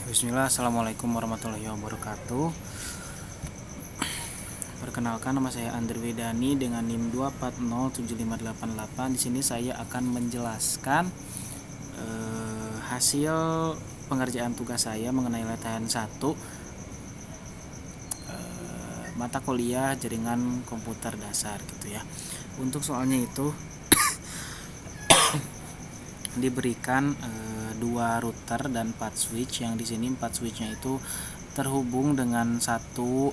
Bismillah, assalamualaikum warahmatullahi wabarakatuh. Perkenalkan, nama saya Andri Wedani dengan NIM 2407588. Di sini saya akan menjelaskan hasil pengerjaan tugas saya mengenai latihan 1 mata kuliah jaringan komputer dasar gitu ya. Untuk soalnya itu diberikan 2 router dan 4 switch, yang di sini 4 switchnya itu terhubung dengan satu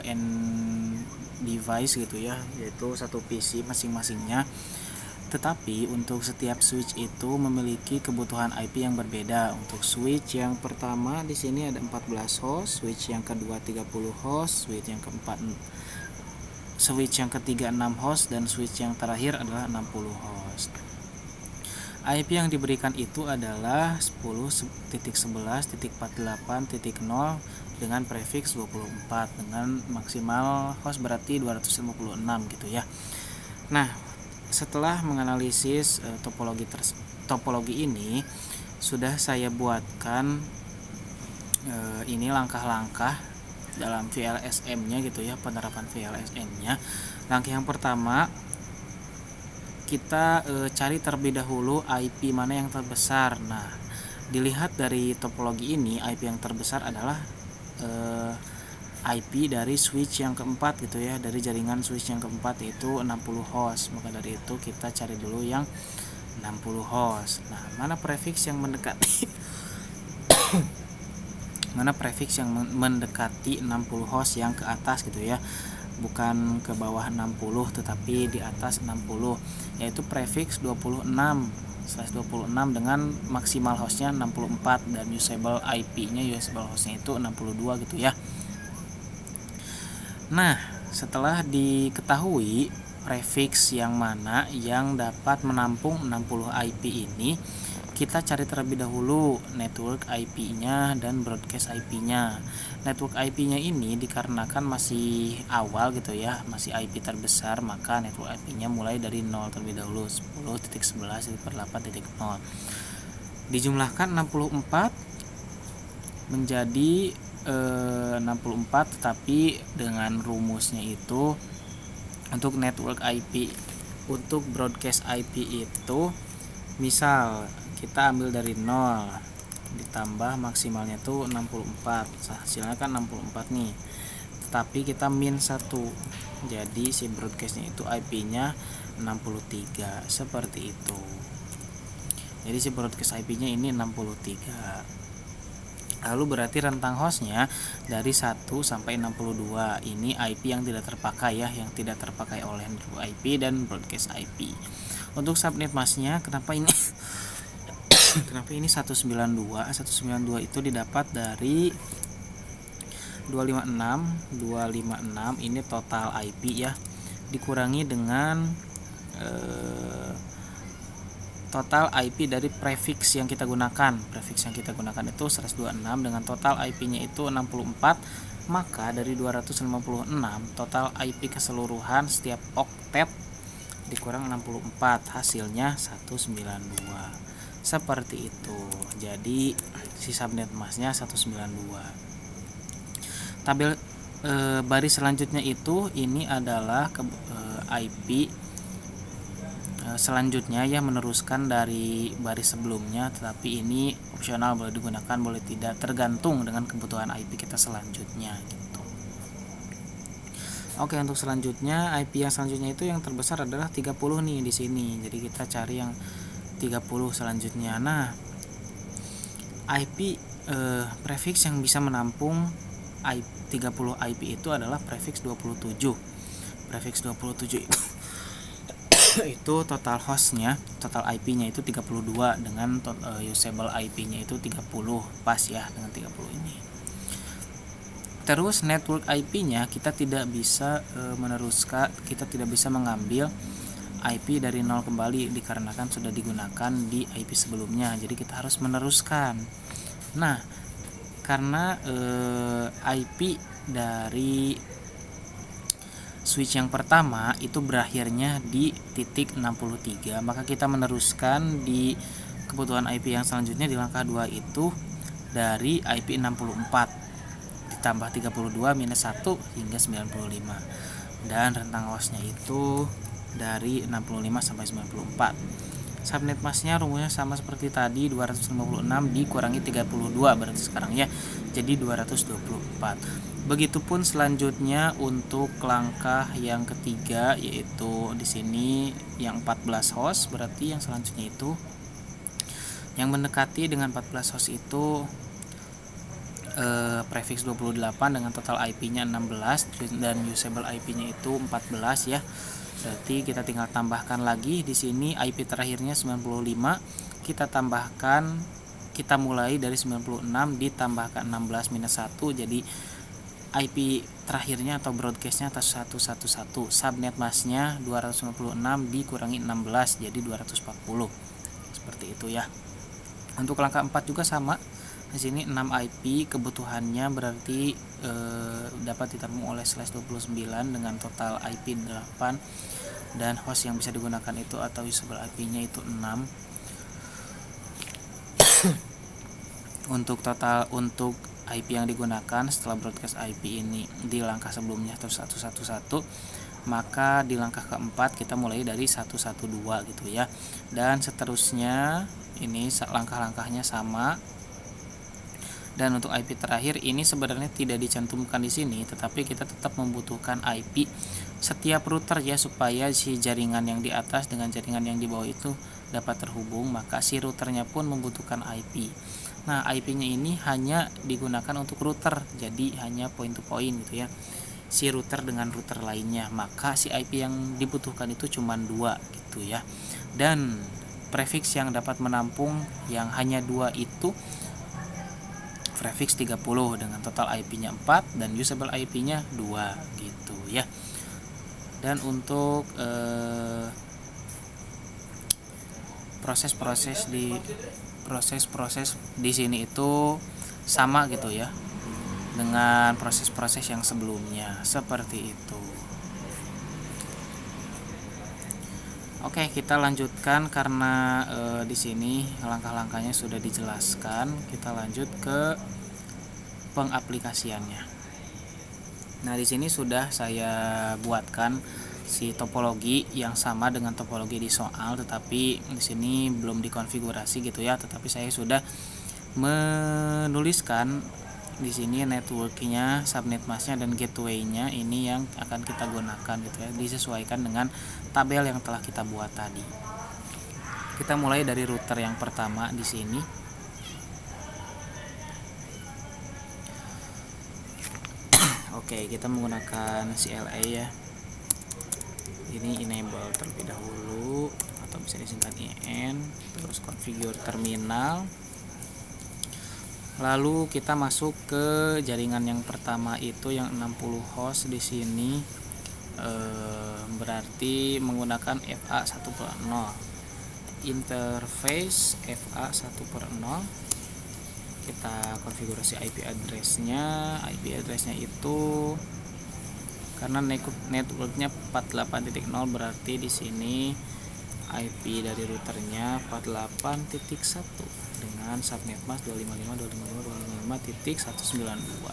end device gitu ya, yaitu satu PC masing-masingnya. Tetapi untuk setiap switch itu memiliki kebutuhan IP yang berbeda. Untuk switch yang pertama di sini ada 14 host, switch yang kedua 30 host, switch yang ketiga 6 host, dan switch yang terakhir adalah 60 host. IP yang diberikan itu adalah 10.11.48.0 dengan prefix 24 dengan maksimal host berarti 256 gitu ya. Nah, setelah menganalisis topologi ini, sudah saya buatkan ini langkah-langkah dalam VLSM-nya gitu ya, penerapan VLSM-nya. Langkah yang pertama, kita cari terlebih dahulu IP mana yang terbesar. Nah, dilihat dari topologi ini, IP yang terbesar adalah IP dari switch yang keempat gitu ya, dari jaringan switch yang keempat yaitu 60 host. Maka dari itu kita cari dulu yang 60 host. Nah, mana prefix yang mendekati mana prefix yang mendekati 60 host yang ke atas gitu ya, bukan ke bawah 60 tetapi di atas 60, yaitu prefix 26/26 dengan maksimal hostnya 64 dan usable hostnya itu 62 gitu ya. Nah, setelah diketahui prefix yang mana yang dapat menampung 60 IP ini, kita cari terlebih dahulu network IP-nya dan broadcast IP-nya. Network IP-nya ini dikarenakan masih awal gitu ya, masih IP terbesar, maka network IP-nya mulai dari 0 terlebih dahulu, 10.11.8.0. Dijumlahkan 64 menjadi 64, tetapi dengan rumusnya itu untuk network IP, untuk broadcast IP itu misal kita ambil dari 0 ditambah maksimalnya tuh 64, hasilnya kan 64 nih, tetapi kita min 1, jadi si broadcastnya itu IP nya 63, seperti itu. Jadi si broadcast IP nya ini 63. Lalu berarti rentang hostnya dari 1 sampai 62. Ini IP yang tidak terpakai ya, yang tidak terpakai oleh network IP dan broadcast IP. Untuk subnet masknya, kenapa ini 192? 192 itu didapat dari 256 ini total IP ya, dikurangi dengan total IP dari prefix yang kita gunakan. Prefix yang kita gunakan itu 126 dengan total IP-nya itu 64. Maka dari 256 total IP keseluruhan setiap oktet dikurang 64, hasilnya 192. Seperti itu. Jadi si subnet masknya 192. Tabel baris selanjutnya itu ini adalah IP selanjutnya ya, meneruskan dari baris sebelumnya, tetapi ini opsional, boleh digunakan boleh tidak, tergantung dengan kebutuhan IP kita selanjutnya gitu. Oke, untuk selanjutnya IP yang selanjutnya itu yang terbesar adalah 30 nih di sini. Jadi kita cari yang 30 selanjutnya. Nah, IP prefix yang bisa menampung 30 IP itu adalah prefix 27. Prefix 27 itu total hostnya, total IP-nya itu 32 dengan usable IP-nya itu 30, pas ya dengan 30 ini. Terus network IP-nya kita tidak bisa meneruskan, kita tidak bisa mengambil IP dari 0 kembali dikarenakan sudah digunakan di IP sebelumnya. Jadi kita harus meneruskan. Nah, karena IP dari switch yang pertama itu berakhirnya di titik 63, maka kita meneruskan di kebutuhan IP yang selanjutnya di langkah 2 itu dari IP 64 ditambah 32 minus 1 hingga 95, dan rentang hostnya itu dari 65 sampai 94. Subnet masknya rumusnya sama seperti tadi, 256 dikurangi 32 berarti sekarang ya, jadi 224. Begitupun selanjutnya untuk langkah yang ketiga, yaitu di sini yang 14 host, berarti yang selanjutnya itu yang mendekati dengan 14 host itu prefix 28 dengan total IP-nya 16 dan usable IP-nya itu 14 ya. Berarti kita tinggal tambahkan lagi di sini IP terakhirnya 95, kita tambahkan, kita mulai dari 96 ditambahkan 16 minus 1, jadi IP terakhirnya atau broadcastnya atas 111. Subnet masknya 256 dikurangi 16 jadi 240. Seperti itu ya. Untuk langkah 4 juga sama. Di sini 6 IP kebutuhannya berarti dapat ditampung oleh slash 29 dengan total IP 8 dan host yang bisa digunakan itu atau usable IP-nya itu 6. Untuk IP yang digunakan setelah broadcast IP ini di langkah sebelumnya atau 111, maka di langkah keempat kita mulai dari 112 gitu ya. Dan seterusnya ini langkah-langkahnya sama. Dan untuk IP terakhir ini sebenarnya tidak dicantumkan di sini, tetapi kita tetap membutuhkan IP setiap router ya, supaya si jaringan yang di atas dengan jaringan yang di bawah itu dapat terhubung, maka si routernya pun membutuhkan IP. Nah, IP-nya ini hanya digunakan untuk router, jadi hanya point to point gitu ya, si router dengan router lainnya, maka si IP yang dibutuhkan itu cuma 2 gitu ya. Dan prefix yang dapat menampung yang hanya 2 itu prefix 30 dengan total IP-nya 4 dan usable IP-nya 2 gitu ya. Dan untuk proses-proses di sini itu sama gitu ya dengan proses-proses yang sebelumnya, seperti itu. Oke, kita lanjutkan karena di sini langkah-langkahnya sudah dijelaskan. Kita lanjut ke pengaplikasiannya. Nah, di sini sudah saya buatkan si topologi yang sama dengan topologi di soal, tetapi di sini belum dikonfigurasi gitu ya. Tetapi saya sudah menuliskan di sini networknya, subnet masknya dan gateway-nya ini yang akan kita gunakan gitu ya, disesuaikan dengan tabel yang telah kita buat tadi. Kita mulai dari router yang pertama di sini. Oke, kita menggunakan CLA ya. Ini enable terlebih dahulu atau bisa disingkat IN, terus configure terminal. Lalu kita masuk ke jaringan yang pertama itu yang 60 host di sini, berarti menggunakan FA1/0, interface FA1/0. Kita konfigurasi IP address-nya. IP address-nya itu karena networknya 48.0 berarti di sini IP dari routernya 48.1 dengan subnet mask 255.255.192.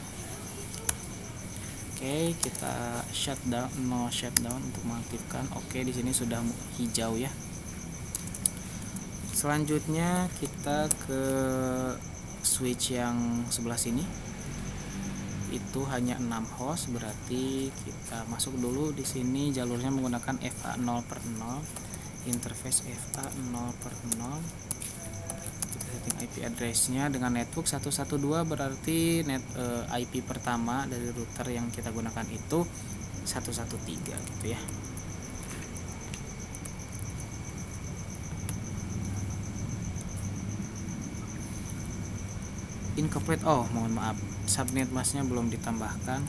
Oke, kita shutdown, no shutdown untuk mengaktifkan. Oke, di sini sudah hijau ya. Selanjutnya kita ke switch yang sebelah sini. Itu hanya 6 host, berarti kita masuk dulu di sini jalurnya menggunakan FA0/0, interface FA0/0. Setting IP address-nya dengan network 112, berarti IP pertama dari router yang kita gunakan itu 113 gitu ya. Incomplete, mohon maaf, subnet masknya belum ditambahkan.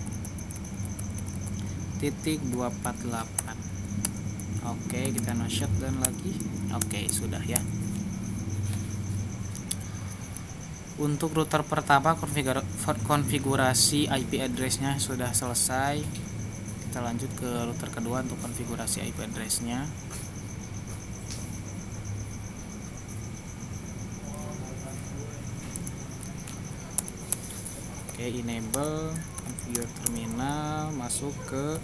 .248. Oke, kita no shutdown lagi. Oke, sudah ya. Untuk router pertama konfigurasi IP address-nya sudah selesai. Kita lanjut ke router kedua untuk konfigurasi IP address-nya. Oke, enable configure terminal, masuk ke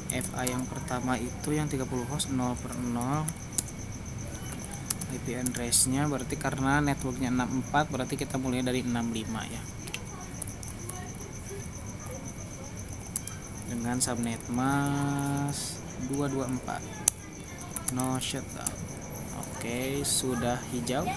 FA yang pertama itu yang 30 host 0/0. IP address nya berarti karena networknya 64, berarti kita mulai dari 65 ya, dengan subnet mask 224, no shutdown. Oke, sudah hijau.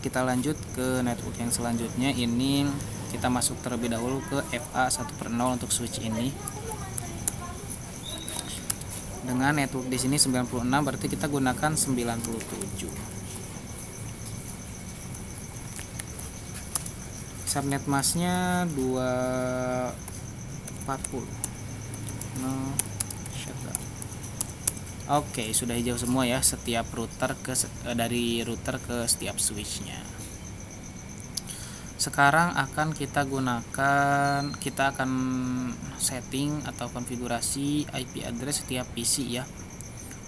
Kita lanjut ke network yang selanjutnya. Ini kita masuk terlebih dahulu ke FA 1/0 untuk switch ini. Dengan network di sini 96, berarti kita gunakan 97. Subnet masknya 240. No shutdown. Oke, sudah hijau semua ya, setiap router dari router ke setiap switchnya. Sekarang kita akan setting atau konfigurasi IP address setiap PC ya.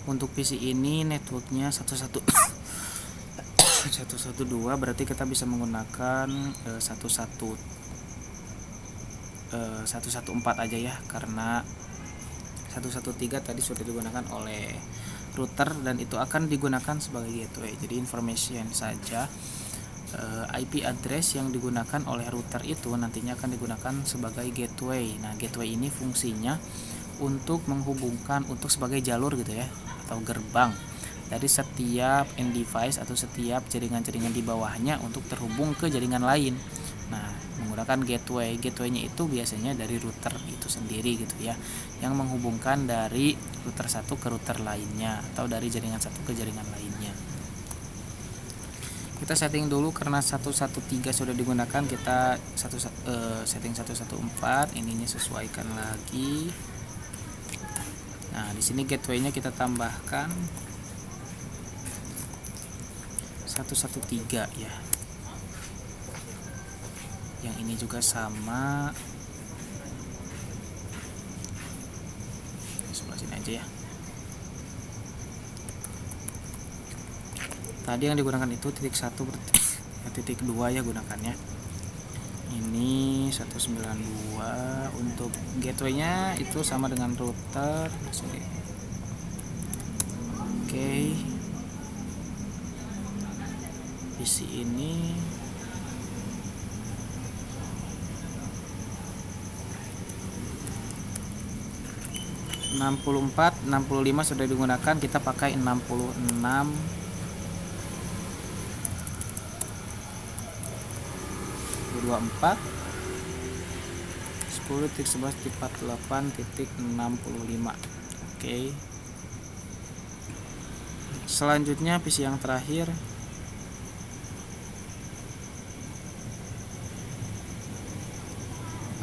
Untuk PC ini networknya 112, berarti kita bisa menggunakan 114 aja ya, karena 113 tadi sudah digunakan oleh router dan itu akan digunakan sebagai gateway. Jadi information saja, IP address yang digunakan oleh router itu nantinya akan digunakan sebagai gateway. Nah, gateway ini fungsinya untuk menghubungkan, untuk sebagai jalur gitu ya, atau gerbang dari setiap end device atau setiap jaringan-jaringan di bawahnya untuk terhubung ke jaringan lain. Nah, menggunakan gateway-nya itu biasanya dari router itu sendiri gitu ya, yang menghubungkan dari router satu ke router lainnya atau dari jaringan satu ke jaringan lainnya. Kita setting dulu karena 113 sudah digunakan, kita setting 114, ininya sesuaikan lagi. Nah, di sini gateway-nya kita tambahkan 113 ya. Yang ini juga sama, sebelah sini aja ya. Tadi yang digunakan itu titik 1 berarti titik 2 ya gunakannya. Ini 192. Untuk gateway-nya itu sama dengan router. Oke. PC ini 64, 65 sudah digunakan, kita pakai 66. 24 10.11.48.65. Oke. Selanjutnya PC yang terakhir.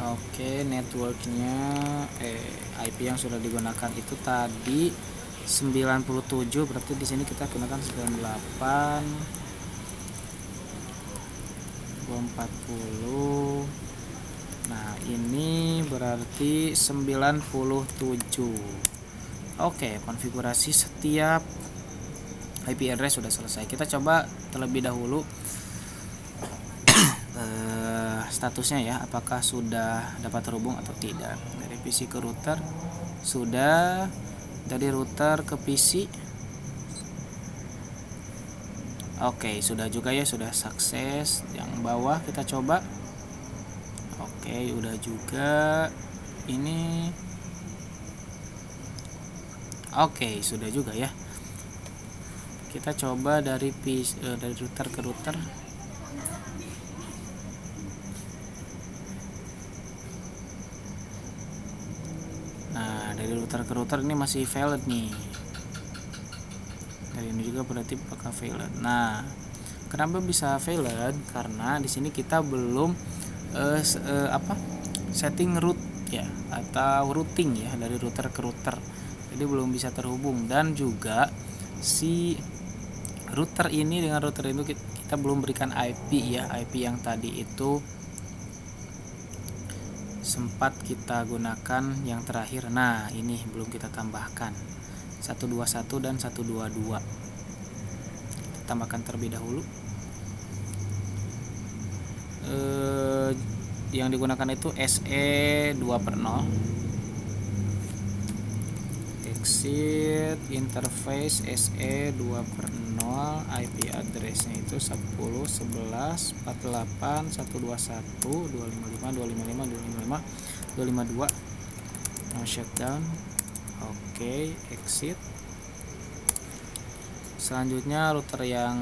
Oke, networknya IP yang sudah digunakan itu tadi 97, berarti di sini kita gunakan 98 240. Nah, ini berarti 97. Oke, konfigurasi setiap IP address sudah selesai. Kita coba terlebih dahulu statusnya ya, apakah sudah dapat terhubung atau tidak. Dari PC ke router sudah, dari router ke PC. Oke, sudah juga ya, sudah sukses. Yang bawah kita coba. Oke, udah juga. Ini oke, sudah juga ya. Kita coba dari router ke router. Nah, dari router ke router ini masih valid nih. Dari ini juga berarti apakah valid. Nah, kenapa bisa valid? Karena di sini kita belum setting route ya, atau routing ya, dari router ke router. Jadi belum bisa terhubung, dan juga si router ini dengan router itu kita belum berikan IP ya. IP yang tadi itu sempat kita gunakan yang terakhir. Nah, ini belum kita tambahkan. 121 dan 122. Kita tambahkan terlebih dahulu. Yang digunakan itu SE 2/0. Exit interface SE 2/0, IP addressnya itu 10 11 48 121 255 255 255 252. No shutdown. Oke, exit. Selanjutnya router yang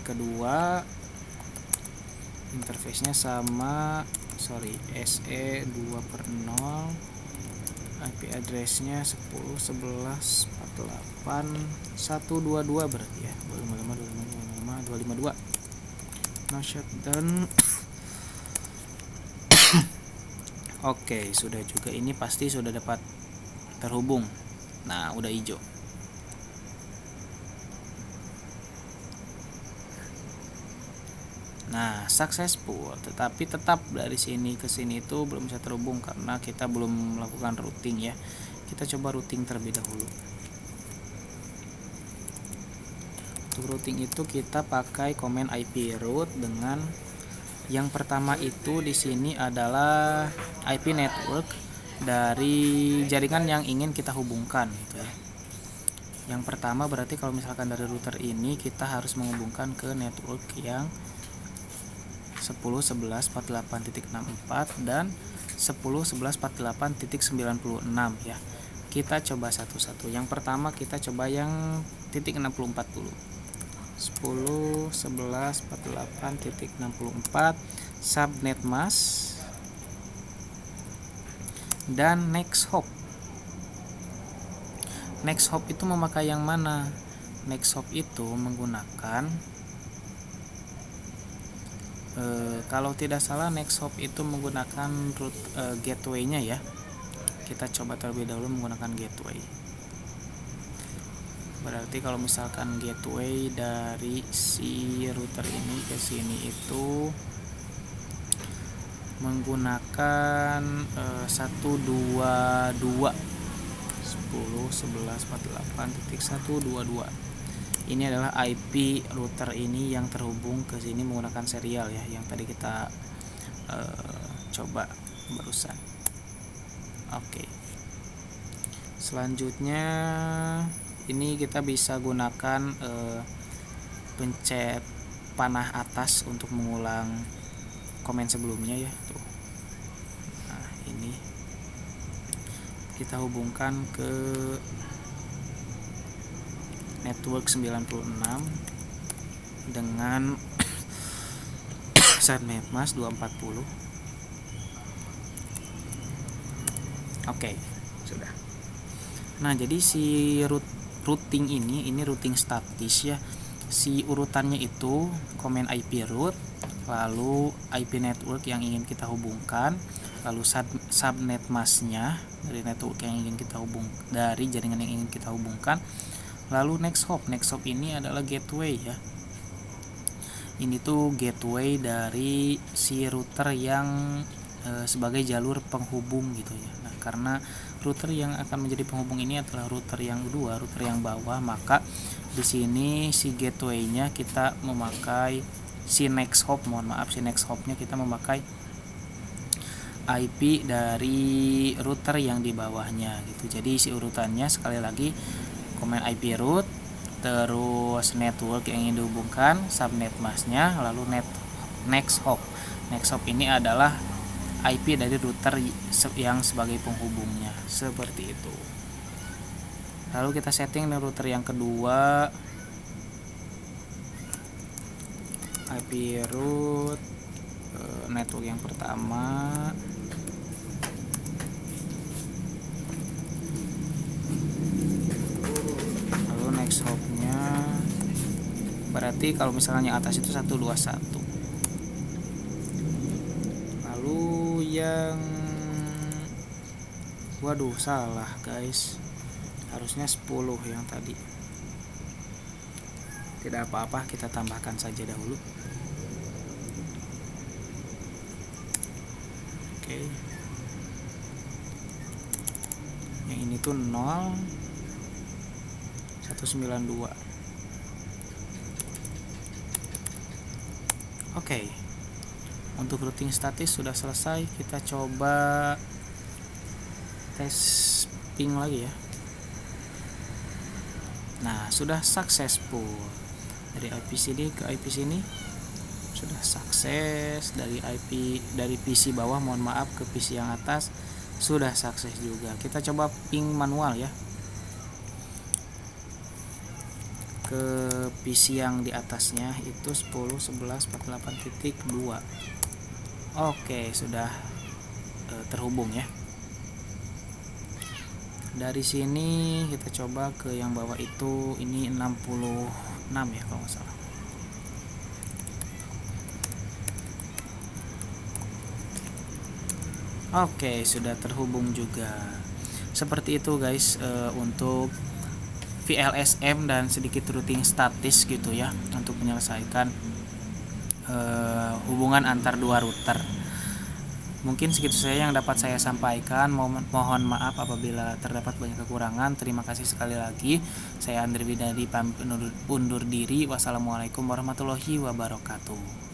kedua, interface-nya sama, SE 2/0, IP address-nya 10 11 48 122 berarti ya, 255 255 252. No shutdown. Oke, sudah juga, ini pasti sudah dapat terhubung. Nah, udah hijau. Nah, successful, tetapi tetap dari sini ke sini itu belum bisa terhubung karena kita belum melakukan routing ya. Kita coba routing terlebih dahulu. Untuk routing itu kita pakai command IP route dengan yang pertama itu di sini adalah IP network dari jaringan yang ingin kita hubungkan gitu ya. Yang pertama berarti kalau misalkan dari router ini kita harus menghubungkan ke network yang 10 11 48.64 dan 10 11 48.96 ya. Kita coba satu-satu. Yang pertama kita coba yang titik 64 dulu. 10 11 48.64 subnet mask dan next hop. Next hop itu memakai yang mana? Next hop itu menggunakan kalau tidak salah next hop itu menggunakan root gateway-nya ya. Kita coba terlebih dahulu menggunakan gateway. Berarti kalau misalkan gateway dari si router ini ke sini itu menggunakan 122 10 11 48.122. Ini adalah IP router ini yang terhubung ke sini menggunakan serial ya, yang tadi kita coba barusan. Oke. Selanjutnya ini kita bisa gunakan pencet panah atas untuk mengulang komen sebelumnya ya tuh. Nah, ini kita hubungkan ke network 96 dengan subnet mask 240. Oke, sudah. Nah, jadi si routing ini routing statis ya. Si urutannya itu command IP route, lalu IP network yang ingin kita hubungkan, lalu subnet masknya dari network yang ingin kita dari jaringan yang ingin kita hubungkan, lalu next hop. Next hop ini adalah gateway ya. Ini tuh gateway dari si router yang sebagai jalur penghubung gitu ya. Nah, karena router yang akan menjadi penghubung ini adalah router yang kedua, router yang bawah, maka di sini si gateway-nya kita memakai si next hop, si next hop-nya kita memakai IP dari router yang di bawahnya gitu. Jadi si urutannya sekali lagi command IP route, terus network yang ingin dihubungkan, subnet masknya, lalu next hop. Next hop ini adalah IP dari router yang sebagai penghubungnya, seperti itu. Lalu kita setting router yang kedua, IP route network yang pertama, lalu next hopnya berarti kalau misalnya atas itu 121. Lalu yang waduh salah guys, harusnya 10 yang tadi. Tidak apa-apa, kita tambahkan saja dahulu. Oke. Yang ini tuh 0. 192. Oke. Untuk routing statis sudah selesai. Kita coba tes ping lagi ya. Nah, sudah successful. Dari IP sini ke IP sini sudah sukses. Dari PC bawah, mohon maaf, ke PC yang atas sudah sukses juga. Kita coba ping manual ya. Ke PC yang di atasnya itu 10.11.48.2. Oke, sudah terhubung ya. Dari sini kita coba ke yang bawah itu, ini 66 ya kalau nggak salah. Oke, sudah terhubung juga. Seperti itu guys, untuk VLSM dan sedikit routing statis gitu ya, untuk menyelesaikan hubungan antar dua router. Mungkin segitu saja yang dapat saya sampaikan. Mohon maaf apabila terdapat banyak kekurangan. Terima kasih sekali lagi. Saya Andri Widadi pamit undur diri. Wassalamualaikum warahmatullahi wabarakatuh.